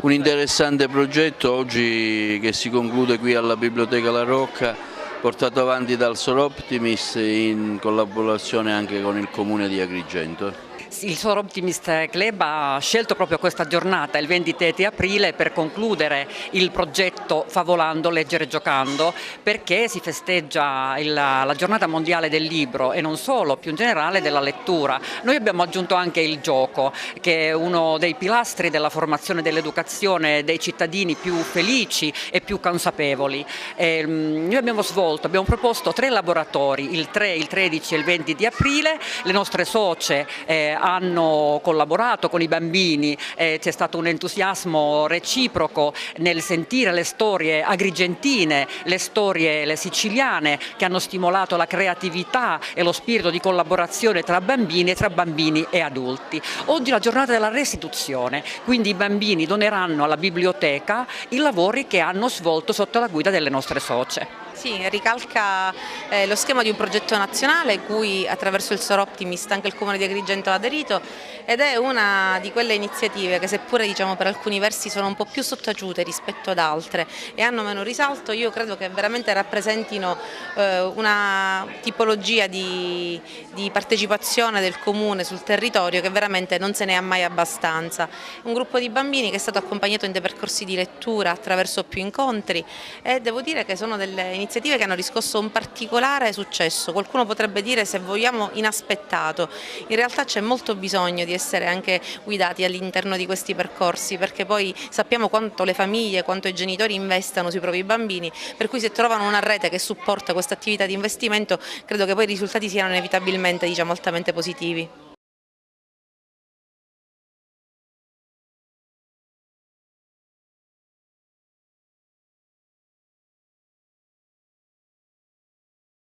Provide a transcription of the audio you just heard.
Un interessante progetto oggi che si conclude qui alla Biblioteca La Rocca, portato avanti dal Sor Optimist in collaborazione anche con il Comune di Agrigento. Il Sor Optimist Club ha scelto proprio questa giornata, il 23 aprile, per concludere il progetto Favolando, leggere giocando, perché si festeggia la giornata mondiale del libro e non solo, più in generale della lettura. Noi abbiamo aggiunto anche il gioco, che è uno dei pilastri della formazione e dell'educazione dei cittadini più felici e più consapevoli. Noi abbiamo proposto 3 laboratori, il 3, il 13 e il 20 di aprile. Le nostre socie hanno collaborato con i bambini, c'è stato un entusiasmo reciproco nel sentire le storie agrigentine, le siciliane, che hanno stimolato la creatività e lo spirito di collaborazione tra bambini e adulti. Oggi è la giornata della restituzione, quindi i bambini doneranno alla biblioteca i lavori che hanno svolto sotto la guida delle nostre socie. Sì, ricalca lo schema di un progetto nazionale cui attraverso il Sor Optimist anche il Comune di Agrigento ha aderito, ed è una di quelle iniziative che, seppure per alcuni versi sono un po' più sottaciute rispetto ad altre e hanno meno risalto, io credo che veramente rappresentino una tipologia di partecipazione del Comune sul territorio che veramente non se ne ha mai abbastanza. Un gruppo di bambini che è stato accompagnato in dei percorsi di lettura attraverso più incontri, e devo dire che sono delle iniziative che hanno riscosso un particolare successo, qualcuno potrebbe dire, se vogliamo, inaspettato. In realtà c'è molto bisogno di essere anche guidati all'interno di questi percorsi, perché poi sappiamo quanto le famiglie, quanto i genitori investano sui propri bambini, per cui se trovano una rete che supporta questa attività di investimento credo che poi i risultati siano inevitabilmente altamente positivi.